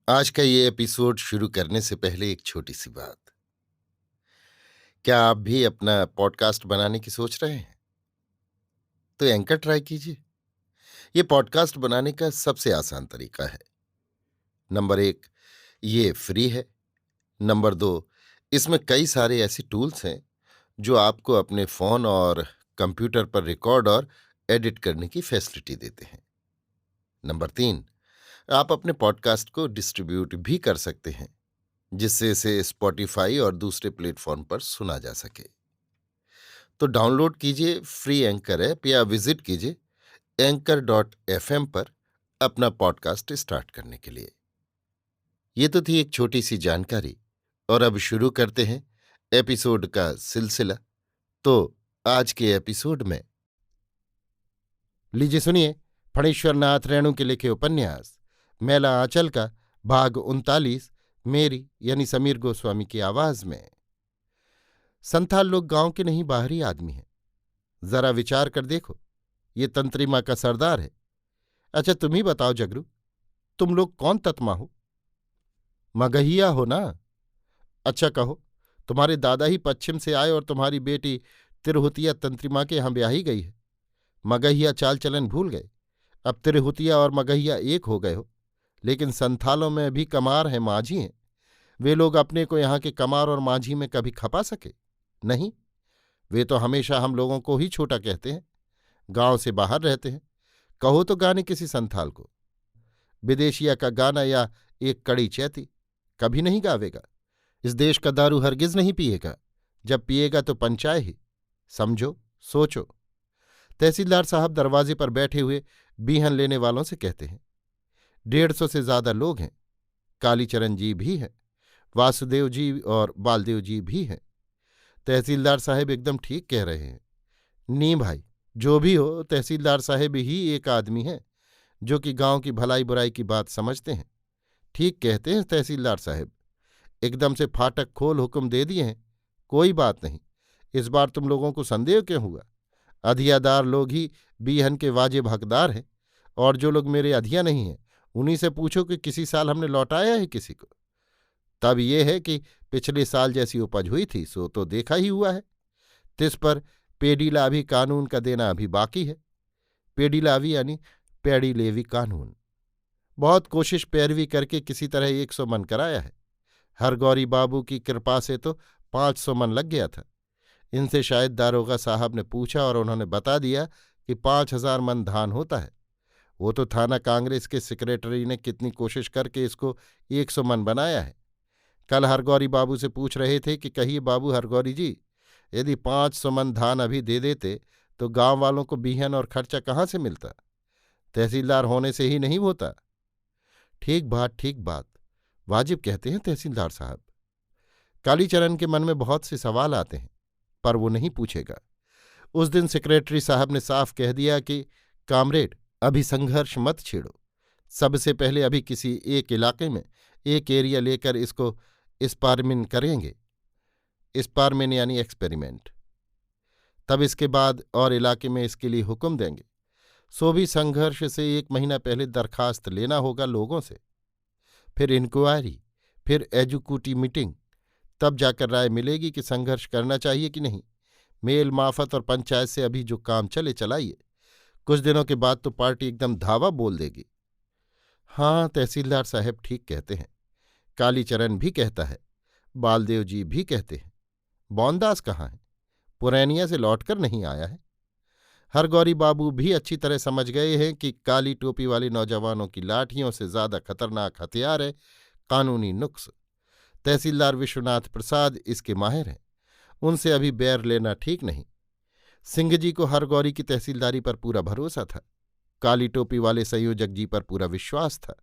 आज का ये एपिसोड शुरू करने से पहले एक छोटी सी बात। क्या आप भी अपना पॉडकास्ट बनाने की सोच रहे हैं? तो एंकर ट्राई कीजिए। ये पॉडकास्ट बनाने का सबसे आसान तरीका है। नंबर एक, ये फ्री है। नंबर दो, इसमें कई सारे ऐसे टूल्स हैं जो आपको अपने फोन और कंप्यूटर पर रिकॉर्ड और एडिट करने की फैसिलिटी देते हैं। नंबर तीन, आप अपने पॉडकास्ट को डिस्ट्रीब्यूट भी कर सकते हैं, जिससे इसे स्पॉटिफाई और दूसरे प्लेटफॉर्म पर सुना जा सके। तो डाउनलोड कीजिए फ्री एंकर ऐप या विजिट कीजिए anchor.fm पर अपना पॉडकास्ट स्टार्ट करने के लिए। ये तो थी एक छोटी सी जानकारी, और अब शुरू करते हैं एपिसोड का सिलसिला। तो आज के एपिसोड में लीजिए सुनिए फणीश्वर नाथ रेणु के लिखे उपन्यास मैला आंचल का भाग 39, मेरी यानी समीर गोस्वामी की आवाज में। संथाल लोग गांव के नहीं बाहरी आदमी हैं। जरा विचार कर देखो, ये तंत्रिमा का सरदार है। अच्छा तुम ही बताओ जगरू, तुम लोग कौन तत्मा हो? मगहिया हो ना? अच्छा कहो, तुम्हारे दादा ही पश्चिम से आए और तुम्हारी बेटी तिरहुतिया तंत्रिमा के यहाँ ब्याही गई है। मगहिया चाल चलन भूल गए। अब तिरहुतिया और मगहिया एक हो गए हो। लेकिन संथालों में भी कमार हैं, माझी हैं। वे लोग अपने को यहाँ के कमार और माझी में कभी खपा सके? नहीं। वे तो हमेशा हम लोगों को ही छोटा कहते हैं। गांव से बाहर रहते हैं। कहो तो गाने किसी संथाल को। विदेशिया का गाना या एक कड़ी चैती कभी नहीं गावेगा। इस देश का दारू हरगिज नहीं पिएगा। जब पिएगा तो पंचाए ही। समझो, सोचो। तहसीलदार साहब दरवाजे पर बैठे हुए बीहन लेने वालों से कहते हैं। 150 से ज्यादा लोग हैं। कालीचरण जी भी हैं, वासुदेव जी और बालदेव जी भी हैं। तहसीलदार साहब एकदम ठीक कह रहे हैं। नी भाई, जो भी हो, तहसीलदार साहब ही एक आदमी हैं जो कि गांव की भलाई बुराई की बात समझते हैं। ठीक कहते हैं तहसीलदार साहब। एकदम से फाटक खोल हुक्म दे दिए हैं। कोई बात नहीं, इस बार तुम लोगों को संदेह क्यों हुआ? अधियादार लोग ही बीहन के वाजिब हकदार हैं। और जो लोग मेरे अधिया नहीं हैं, उन्हीं से पूछो कि किसी साल हमने लौटाया है किसी को। तब ये है कि पिछले साल जैसी उपज हुई थी सो तो देखा ही हुआ है। तिस पर पेडीलावी कानून का देना अभी बाकी है। पेडीलावी यानी पैड़ी लेवी कानून। बहुत कोशिश पैरवी करके किसी तरह 100 मन कराया है। हरगौरी बाबू की कृपा से तो 500 मन लग गया था। इनसे शायद दारोगा साहब ने पूछा और उन्होंने बता दिया कि 5,000 मन धान होता है। वो तो थाना कांग्रेस के सेक्रेटरी ने कितनी कोशिश करके इसको 100 मन बनाया है। कल हरगौरी बाबू से पूछ रहे थे कि कहिए बाबू हरगौरी जी, यदि 500 मन धान अभी दे देते तो गांव वालों को बीहन और खर्चा कहाँ से मिलता? तहसीलदार होने से ही नहीं होता। ठीक बात, ठीक बात, वाजिब कहते हैं तहसीलदार साहब। कालीचरण के मन में बहुत से सवाल आते हैं, पर वो नहीं पूछेगा। उस दिन सेक्रेटरी साहब ने साफ कह दिया कि कामरेड, अभी संघर्ष मत छेड़ो। सबसे पहले अभी किसी एक इलाके में एक एरिया लेकर इसको स्पारमिन करेंगे। स्पारमिन यानी एक्सपेरिमेंट। तब इसके बाद और इलाके में इसके लिए हुक्म देंगे। सो भी संघर्ष से 1 महीना पहले दरखास्त लेना होगा लोगों से। फिर इंक्वायरी, फिर एजुकूटी मीटिंग। तब जाकर राय मिलेगी कि संघर्ष करना चाहिए कि नहीं। मेल माफत और पंचायत से अभी जो काम चले चलाइए। कुछ दिनों के बाद तो पार्टी एकदम धावा बोल देगी। हाँ, तहसीलदार साहब ठीक कहते हैं। कालीचरण भी कहता है, बालदेव जी भी कहते हैं। बौनदास कहाँ है? पुरैनिया से लौटकर नहीं आया है। हरगौरी बाबू भी अच्छी तरह समझ गए हैं कि काली टोपी वाले नौजवानों की लाठियों से ज्यादा खतरनाक हथियार है कानूनी नुक्स। तहसीलदार विश्वनाथ प्रसाद इसके माहिर हैं। उनसे अभी बैर लेना ठीक नहीं। सिंह जी को हरगौरी की तहसीलदारी पर पूरा भरोसा था। काली टोपी वाले संयोजक जी पर पूरा विश्वास था।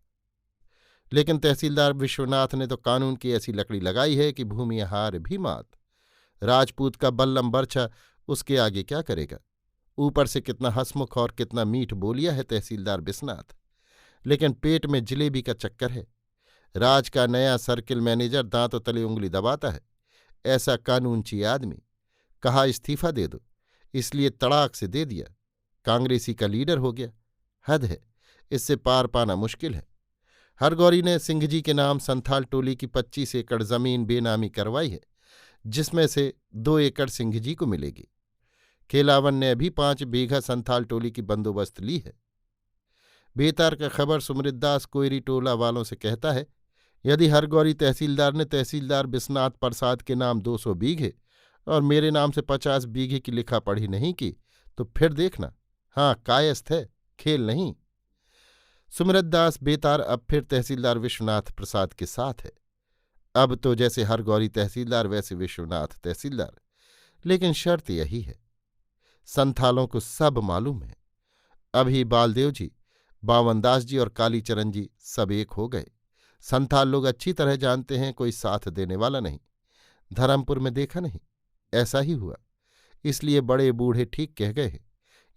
लेकिन तहसीलदार विश्वनाथ ने तो कानून की ऐसी लकड़ी लगाई है कि भूमि हार भी मात। राजपूत का बल्लम बरछा उसके आगे क्या करेगा? ऊपर से कितना हंसमुख और कितना मीठ बोलिया है तहसीलदार बिस्नाथ, लेकिन पेट में जिलेबी का चक्कर है। राज का नया सर्किल मैनेजर दांतों तले उंगली दबाता है। ऐसा कानूनची आदमी। कहा इस्तीफा दे दो, इसलिए तड़ाक से दे दिया। कांग्रेसी का लीडर हो गया। हद है, इससे पार पाना मुश्किल है। हरगौरी ने सिंह जी के नाम संथाल टोली की 25 एकड़ जमीन बेनामी करवाई है, जिसमें से 2 एकड़ सिंह जी को मिलेगी। केलावन ने भी 5 बीघा संथाल टोली की बंदोबस्त ली है। बेतार का खबर सुमृतदास कोयरी टोला वालों से कहता है, यदि हरगौरी तहसीलदार ने तहसीलदार बिस्नाथ प्रसाद के नाम 200 बीघे और मेरे नाम से 50 बीघे की लिखा पढ़ी नहीं की तो फिर देखना। हाँ, कायस्थ है, खेल नहीं। सुमृतदास बेतार अब फिर तहसीलदार विश्वनाथ प्रसाद के साथ है। अब तो जैसे हरगौरी तहसीलदार वैसे विश्वनाथ तहसीलदार, लेकिन शर्त यही है, संथालों को सब मालूम है। अभी बालदेव जी, बावनदास जी और कालीचरण जी सब एक हो गए। संथाल लोग अच्छी तरह जानते हैं कोई साथ देने वाला नहीं। धर्मपुर में देखा नहीं, ऐसा ही हुआ। इसलिए बड़े बूढ़े ठीक कह गए हैं,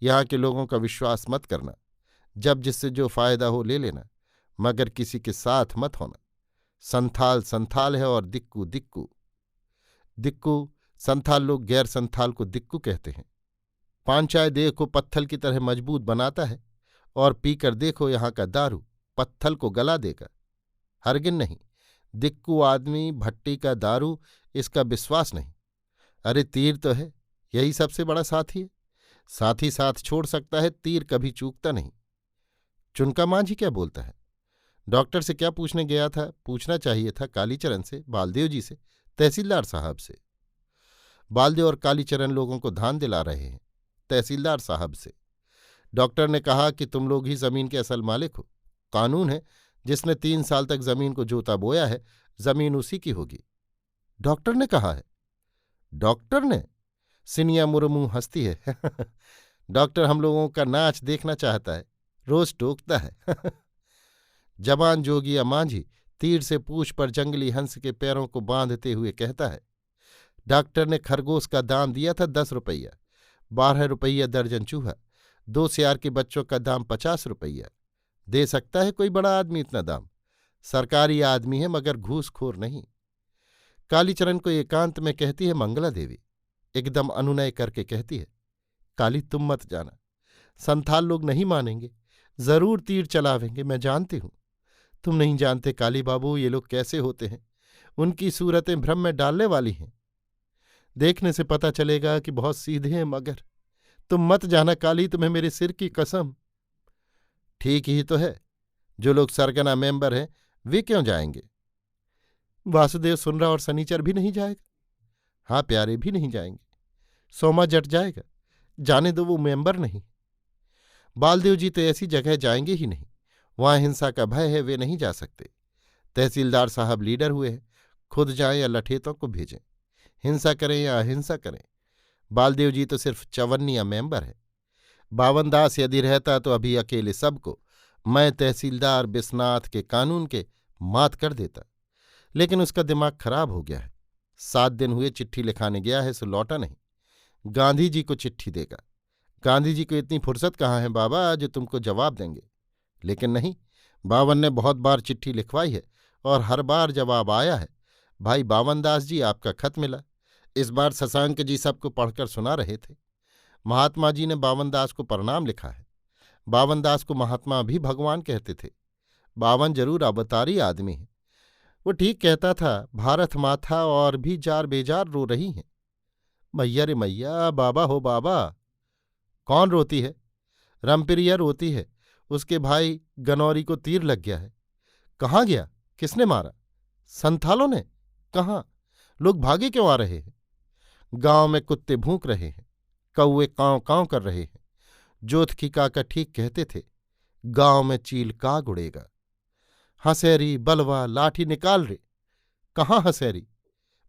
यहाँ के लोगों का विश्वास मत करना। जब जिससे जो फायदा हो ले लेना, मगर किसी के साथ मत होना। संथाल संथाल है और दिक्कू दिक्कू। दिक्कू संथाल लोग गैर संथाल को दिक्कू कहते हैं। पांचाय देह को पत्थल की तरह मजबूत बनाता है और पीकर देखो यहाँ का दारू पत्थल को गला देगा। हरगिन नहीं, दिक्कू आदमी भट्टी का दारू, इसका विश्वास नहीं। अरे तीर तो है, यही सबसे बड़ा साथी है। साथी साथ छोड़ सकता है, तीर कभी चूकता नहीं। चुनका मांझी क्या बोलता है? डॉक्टर से क्या पूछने गया था? पूछना चाहिए था कालीचरण से, बालदेव जी से, तहसीलदार साहब से। बालदेव और कालीचरण लोगों को धान दिला रहे हैं तहसीलदार साहब से। डॉक्टर ने कहा कि तुम लोग ही जमीन के असल मालिक हो। कानून है, जिसने 3 साल तक जमीन को जोता बोया है, जमीन उसी की होगी। डॉक्टर ने कहा है? डॉक्टर ने? सिनिया मुर्मू हंसती है। डॉक्टर हम लोगों का नाच देखना चाहता है, रोज टोकता है। जवान जोगिया मांझी तीर से पूंछ पर जंगली हंस के पैरों को बांधते हुए कहता है, डॉक्टर ने खरगोश का दाम दिया था 10 रुपया, 12 रुपया दर्जन चूहा, 2 सियार के बच्चों का दाम 50 रुपया। दे सकता है कोई बड़ा आदमी इतना दाम? सरकारी आदमी है मगर घूसखोर नहीं। कालीचरण को एकांत में कहती है मंगला देवी, एकदम अनुनय करके कहती है, काली तुम मत जाना, संथाल लोग नहीं मानेंगे, जरूर तीर चलावेंगे, मैं जानती हूं। तुम नहीं जानते काली बाबू ये लोग कैसे होते हैं, उनकी सूरतें भ्रम में डालने वाली हैं। देखने से पता चलेगा कि बहुत सीधे हैं, मगर तुम मत जाना काली, तुम्हें मेरे सिर की कसम। ठीक ही तो है, जो लोग सरगना मेंबर हैं वे क्यों जाएंगे? वासुदेव सुनरा और सनीचर भी नहीं जाएगा? हाँ, प्यारे भी नहीं जाएंगे। सोमा जट जाएगा? जाने दो, वो मेंबर नहीं। बालदेव जी तो ऐसी जगह जाएंगे ही नहीं, वहां हिंसा का भय है, वे नहीं जा सकते। तहसीलदार साहब लीडर हुए हैं, खुद जाएं या लठेतों को भेजें, हिंसा करें या अहिंसा करें। बालदेव जी तो सिर्फ चवन्निया मेंबर है। बावनदास यदि रहता तो अभी अकेले सबको, मैं तहसीलदार बिस्नाथ के कानून के, मात कर देता। लेकिन उसका दिमाग खराब हो गया है। 7 दिन हुए चिट्ठी लिखाने गया है, सो लौटा नहीं। गांधी जी को चिट्ठी देगा। गांधी जी को इतनी फुर्सत कहाँ है बाबा जो तुमको जवाब देंगे? लेकिन नहीं, बावन ने बहुत बार चिट्ठी लिखवाई है और हर बार जवाब आया है, भाई बावनदास जी आपका खत मिला। इस बार शशांक जी सबको पढ़कर सुना रहे थे। महात्मा जी ने बावनदास को प्रणाम लिखा है। बावनदास को महात्मा भी भगवान कहते थे। बावन जरूर अवतारी आदमी है। वो ठीक कहता था, भारत माथा और भी जार बेजार रो रही हैं। मैया रे मैया, बाबा हो बाबा। कौन रोती है? रमपिरिया रोती है, उसके भाई गनौरी को तीर लग गया है। कहाँ गया? किसने मारा? संथालों ने? कहाँ? लोग भागे क्यों आ रहे हैं? गांव में कुत्ते भूंक रहे हैं, कौवे कांव कांव कर रहे हैं। जोतखी काका ठीक कहते थे, गांव में चील काग उड़ेगा। हंसेरी बलवा लाठी निकाल रे। कहाँ हंसेरी?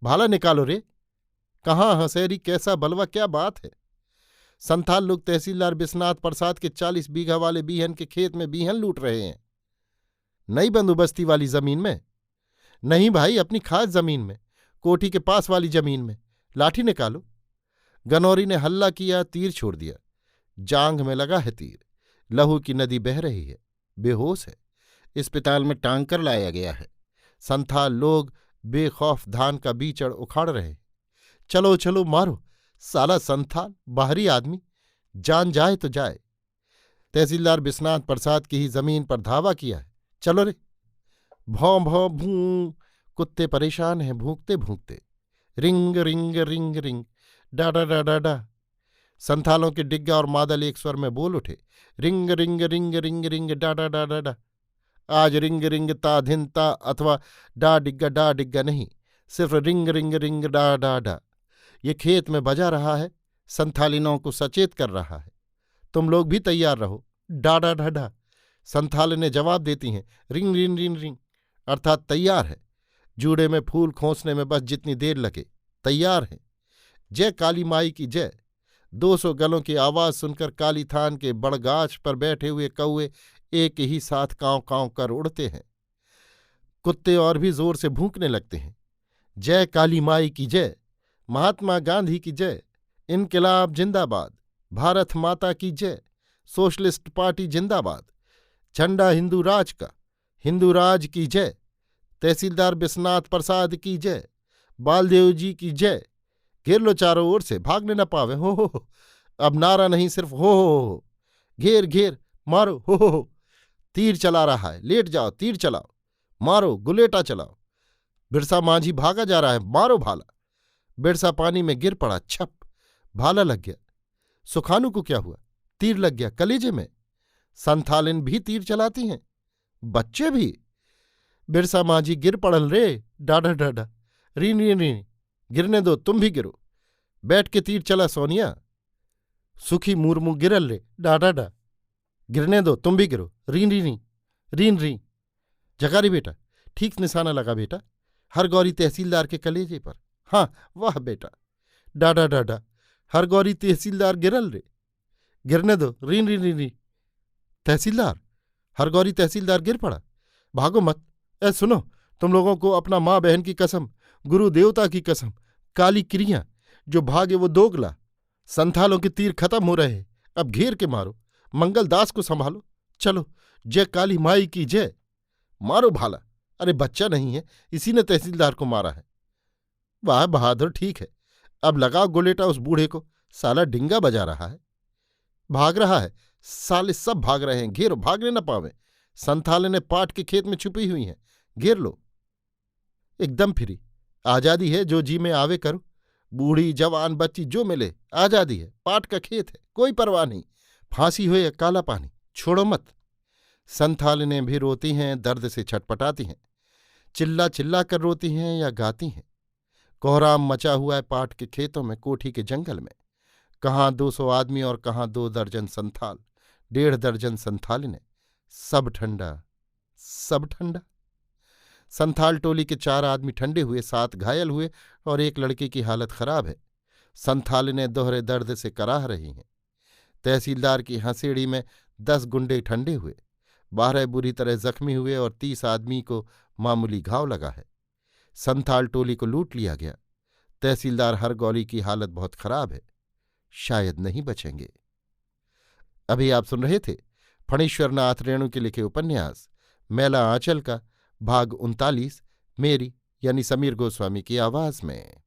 भाला निकालो रे। कहाँ हंसेरी? कैसा बलवा? क्या बात है? संथाल लोग तहसीलदार बिस्नाथ प्रसाद के 40 बीघा वाले बीहन के खेत में बीहन लूट रहे हैं। नई बंदोबस्ती वाली जमीन में? नहीं भाई, अपनी खास जमीन में, कोठी के पास वाली जमीन में। लाठी निकालो। गनौरी ने हल्ला किया, तीर छोड़ दिया। जांघ में लगा है तीर, लहू की नदी बह रही है, बेहोश है। अस्पताल में टांग कर लाया गया है। संथाल लोग बेखौफ धान का बीचड़ उखाड़ रहे हैं। चलो चलो मारो, साला संथाल, बाहरी आदमी, जान जाए तो जाए। तहसीलदार बिस्नाथ प्रसाद की ही जमीन पर धावा किया है, चलो रे। भौं भौं भूं। कुत्ते परेशान हैं भूंकते भूंकते। रिंग रिंग रिंग रिंग, डा डा डा डा डा। संथालों के डिग्गा और मादल एक स्वर में बोल उठे, ring ring ring ring ring, डा डा डा डा डा। आज रिंग रिंग ता धिन ता अथवा डा डिग्गा नहीं, सिर्फ रिंग रिंग रिंग डा डा डा। ये खेत में बजा रहा है, संथालिनों को सचेत कर रहा है। तुम लोग भी तैयार रहो, डा डा डा डा। संथालिनें जवाब देती हैं, रिंग रिंग रिंग रिंग, अर्थात तैयार है। जूड़े में फूल खोसने में बस जितनी देर लगे, तैयार है। जय काली माई की जय। 200 गलों की आवाज सुनकर काली थान के बड़गाछ पर बैठे हुए कौए एक ही साथ कांव कांव कर उड़ते हैं। कुत्ते और भी जोर से भूंकने लगते हैं। जय काली माई की जय, महात्मा गांधी की जय, इनकिलाब जिंदाबाद, भारत माता की जय, सोशलिस्ट पार्टी जिंदाबाद, झंडा हिंदू राज का, हिंदू राज की जय, तहसीलदार बिस्नाथ प्रसाद की जय, बालदेव जी की जय। घेर लो चारों ओर से, भागने न पावे, हो। अब नारा नहीं, सिर्फ हो। घेर घेर, मारो, हो। तीर चला रहा है, लेट जाओ, तीर चलाओ, मारो, गुलेटा चलाओ। बिरसा मांझी भागा जा रहा है, मारो भाला। बिरसा पानी में गिर पड़ा, छप, भाला लग गया। सुखानू को क्या हुआ? तीर लग गया कलेजे में। संथालिन भी तीर चलाती हैं, बच्चे भी। बिरसा मांझी गिर पड़ल रे, डाढ़ा डाढ़ा, रीन रीन रीन, गिरने दो, तुम भी गिरो। बैठ के तीर चला सोनिया। सुखी मुर्मू गिरल रे, डाढ़ा डा, गिरने दो, तुम भी गिरो, रीन रीन रीन रीन। जगारी बेटा, ठीक निशाना लगा बेटा, हर गौरी तहसीलदार के कलेजे पर। हाँ वाह बेटा, डाढ़ा डाढ़ा, हर गौरी तहसीलदार गिरल रे, गिरने दो, रीन रीन रीन। तहसीलदार, हर गौरी तहसीलदार गिर पड़ा, भागो मत। ए सुनो, तुम लोगों को अपना माँ बहन की कसम, गुरु देवता की कसम, काली क्रिया, जो भागे वो दोगला। संथालों के तीर खत्म हो रहे, अब घेर के मारो, मंगल दास को संभालो। चलो, जय काली माई की जय। मारो भाला। अरे बच्चा नहीं है, इसी ने तहसीलदार को मारा है। वाह बहादुर, ठीक है, अब लगाओ गोलेटा उस बूढ़े को, साला डिंगा बजा रहा है, भाग रहा है। साले सब भाग रहे हैं, घेरो, भागने न पावे। संथालिनें पाट के खेत में छुपी हुई हैं, घेर लो। एकदम फ्री, आजादी है, जो जी में आवे करो। बूढ़ी जवान बच्ची जो मिले, आजादी है। पाट का खेत है, कोई परवाह नहीं। फांसी हो या काला पानी, छोड़ो मत। संथालिनें भी रोती हैं, दर्द से छटपटाती हैं, चिल्ला चिल्ला कर रोती हैं या गाती हैं। कोहराम मचा हुआ है पाट के खेतों में, कोठी के जंगल में। कहाँ 200 आदमी और कहाँ 2 दर्जन संथाल, 1.5 दर्जन संथालिनें। सब ठंडा, सब ठंडा। संथाल टोली के 4 आदमी ठंडे हुए, 7 घायल हुए और एक लड़के की हालत खराब है। संथालिनें दोहरे दर्द से कराह रही हैं। तहसीलदार की हंसेड़ी में 10 गुंडे ठंडे हुए, 12 बुरी तरह जख्मी हुए और 30 आदमी को मामूली घाव लगा है। संथाल टोली को लूट लिया गया। तहसीलदार हरगौली की हालत बहुत खराब है, शायद नहीं बचेंगे। अभी आप सुन रहे थे फणीश्वर नाथ रेणु के लिखे उपन्यास मैला आंचल का भाग 39, मेरी यानी समीर गोस्वामी की आवाज में।